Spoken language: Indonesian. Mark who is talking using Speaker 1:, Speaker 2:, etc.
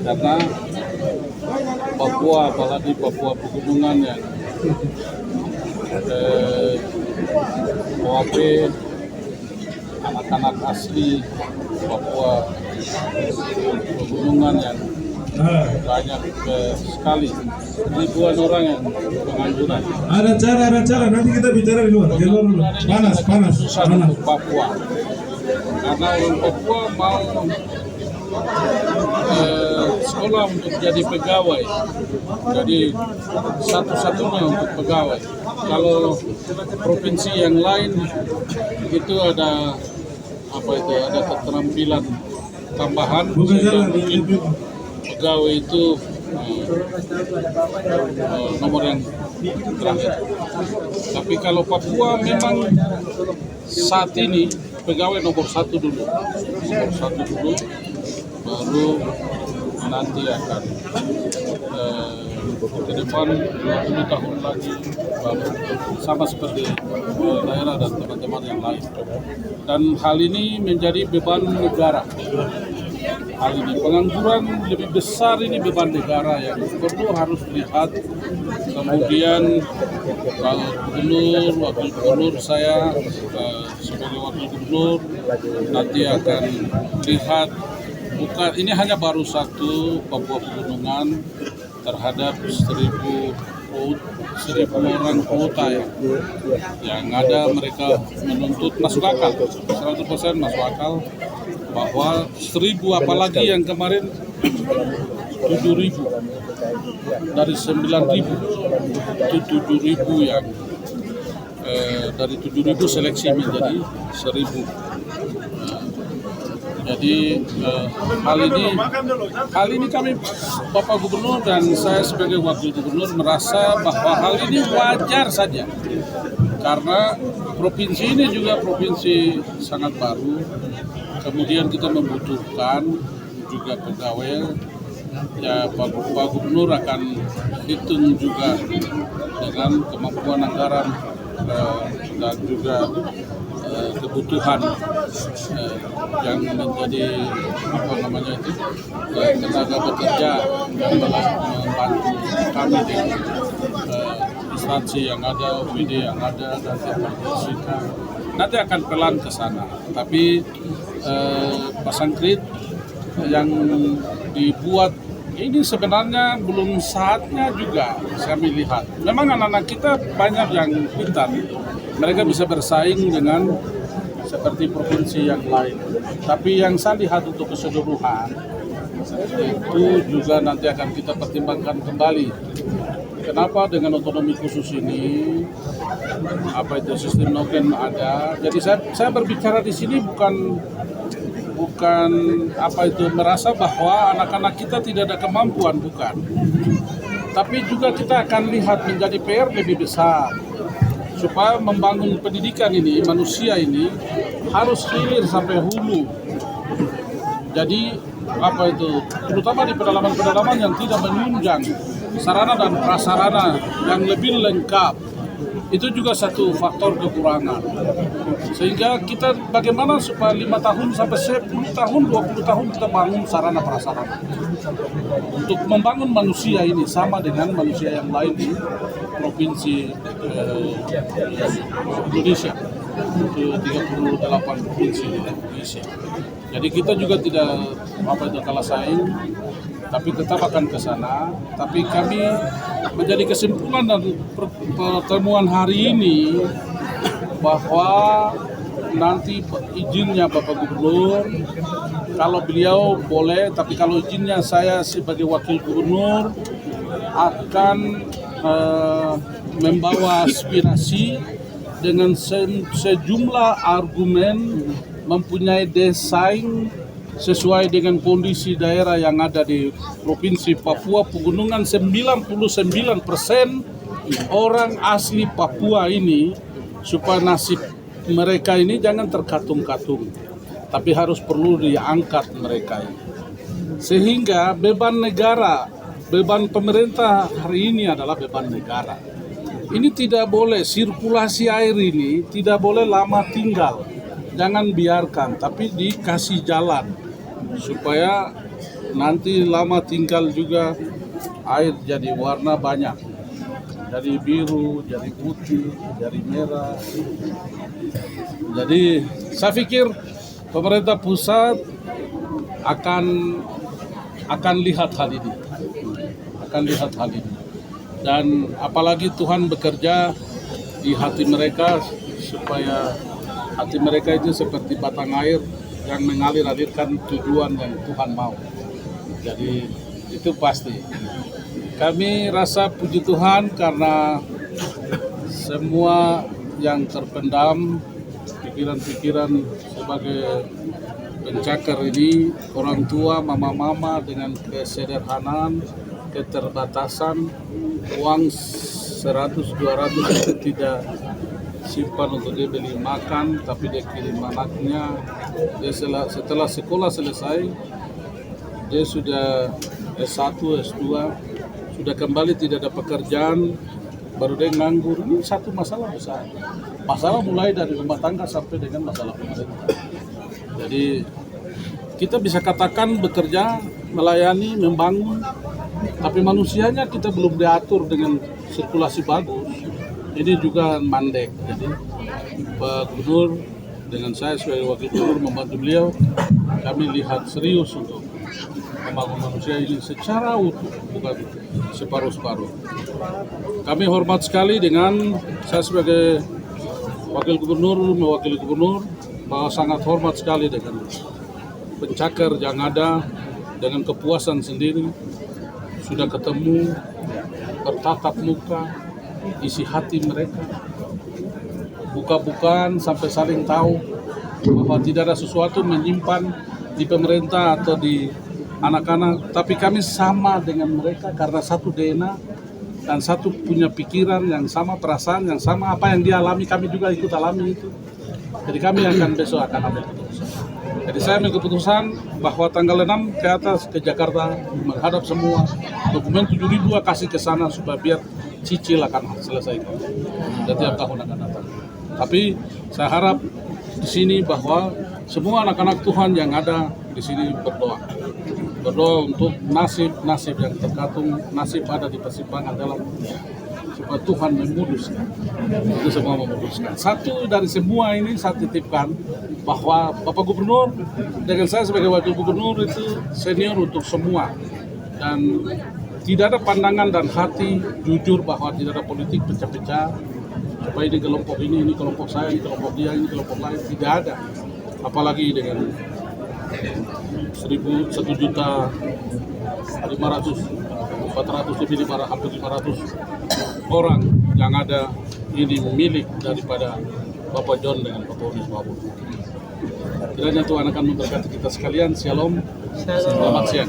Speaker 1: karena Papua, apalagi Papua Pegunungan yang OAP anak-anak asli Papua Pegunungan yang banyak sekali, ribuan orang yang pengangguran.
Speaker 2: Ada cara nanti kita bicara di luar dulu. Panas.
Speaker 1: Untuk Papua, karena orang Papua mau sekolah untuk jadi pegawai, jadi satu-satunya untuk pegawai. Kalau provinsi yang lain itu ada ada keterampilan tambahan sehingga mungkin pegawai itu nomor yang terakhir. Tapi kalau Papua memang saat ini pegawai nomor satu dulu, baru nanti akan ke depan 20 tahun lagi baru sama seperti daerah dan teman-teman yang lain. Dan hal ini menjadi beban negara. Hal ini pengangguran lebih besar, ini beban negara yang perlu harus lihat. Kemudian gubernur, wakil gubernur, saya sebagai wakil gubernur nanti akan lihat, bukan ini hanya baru satu Papua Pegunungan terhadap 1.000 orang kuota yang ada. Mereka menuntut masuk akal, 100% masuk akal, bahwa 1.000 apalagi yang kemarin 7.000 dari 9.000 itu 7.000 yang dari 7.000 seleksi menjadi 1.000. Jadi hal ini kami Bapak Gubernur dan saya sebagai Wakil Gubernur merasa bahwa hal ini wajar saja, karena provinsi ini juga provinsi sangat baru. Kemudian kita membutuhkan juga pegawai. Ya, Pak Gubernur akan hitung juga dengan kemampuan anggaran dan juga kebutuhan yang menjadi tenaga bekerja yang membantu kami dengan instansi yang ada, UPD yang ada, dan nanti akan pelan ke sana. Tapi pasangkrit yang dibuat ini sebenarnya belum saatnya juga saya melihat. Memang anak-anak kita banyak yang pintar, mereka bisa bersaing dengan seperti provinsi yang lain. Tapi yang saya lihat untuk keseluruhan itu juga nanti akan kita pertimbangkan kembali. Kenapa dengan otonomi khusus ini, sistem noken ada. Jadi saya berbicara di sini bukan merasa bahwa anak-anak kita tidak ada kemampuan, bukan. Tapi juga kita akan lihat menjadi PR lebih besar, supaya membangun pendidikan ini, manusia ini harus hilir sampai hulu. Jadi terutama di pedalaman-pedalaman yang tidak menunjang sarana dan prasarana yang lebih lengkap, itu juga satu faktor kekurangan. Sehingga kita bagaimana supaya 5 tahun sampai 10 tahun, 20 tahun kita bangun sarana prasarana untuk membangun manusia ini sama dengan manusia yang lain di provinsi Indonesia. Itu 38 provinsi di Indonesia. Jadi kita juga tidak kalah saing, tapi tetap akan ke sana. Tapi kami menjadi kesimpulan dari pertemuan hari ini bahwa nanti izinnya Bapak Gubernur, kalau beliau boleh, tapi kalau izinnya saya sebagai Wakil Gubernur akan membawa aspirasi dengan sejumlah argumen, mempunyai desain sesuai dengan kondisi daerah yang ada di Provinsi Papua Pegunungan. 99% orang asli Papua ini, supaya nasib mereka ini jangan terkatung-katung, tapi harus perlu diangkat mereka ini. Sehingga beban negara, beban pemerintah hari ini adalah beban negara. Ini tidak boleh, sirkulasi air ini tidak boleh lama tinggal. Jangan biarkan, tapi dikasih jalan supaya nanti lama tinggal juga air jadi warna banyak, jadi biru, jadi putih, jadi merah. Jadi saya pikir pemerintah pusat akan lihat hal ini, dan apalagi Tuhan bekerja di hati mereka supaya hati mereka itu seperti batang air yang mengalir-alirkan tujuan yang Tuhan mau. Jadi itu pasti. Kami rasa puji Tuhan karena semua yang terpendam pikiran-pikiran sebagai pencakar ini, orang tua, mama-mama dengan kesederhanaan, keterbatasan, uang 100-200 itu tidak simpan untuk dia beli makan, tapi dia kirim anaknya. Dia setelah sekolah selesai, dia sudah S1, S2, sudah kembali tidak ada pekerjaan, baru dia nganggur. Ini satu masalah besar. Masalah mulai dari rumah tangga sampai dengan masalah pemerintah. Jadi kita bisa katakan bekerja, melayani, membangun, tapi manusianya kita belum diatur dengan sirkulasi bagus. Ini juga mandek. Jadi Pak Gubernur dengan saya sebagai Wakil Gubernur membantu beliau, kami lihat serius untuk membangun manusia ini secara utuh, bukan separuh-separuh. Kami hormat sekali dengan saya sebagai Wakil Gubernur, mewakili Gubernur, bahwa sangat hormat sekali dengan pencakar yang ada, dengan kepuasan sendiri, sudah ketemu, bertatap muka, isi hati mereka, buka-bukaan sampai saling tahu bahwa tidak ada sesuatu menyimpan di pemerintah atau di anak-anak, tapi kami sama dengan mereka karena satu DNA dan satu punya pikiran yang sama, perasaan yang sama, apa yang dia alami kami juga ikut alami itu. Jadi kami besok akan ambil keputusan. Jadi saya ambil keputusan bahwa tanggal 6 ke atas ke Jakarta menghadap semua dokumen 7.000 kasih ke sana supaya biar cicil akan selesaikan dan tiap tahun akan datang. Tapi saya harap di sini bahwa semua anak-anak Tuhan yang ada di sini berdoa untuk nasib yang tergantung, nasib ada di persimpangan dalam supaya Tuhan memutuskan. Itu semua memutuskan. Satu dari semua ini saya titipkan bahwa Bapak Gubernur dengan saya sebagai Wakil Gubernur itu senior untuk semua, dan tidak ada pandangan dan hati jujur bahwa tidak ada politik pecah-pecah supaya ini kelompok ini kelompok saya, ini kelompok dia, ini kelompok lain, tidak ada. Apalagi dengan 1.500.000, 400 lebih, hampir 500 orang yang ada ini milik daripada Bapak John dengan Bapak Onis Babu. Kiranya Tuhan akan memberkati kita sekalian. Shalom, selamat siang.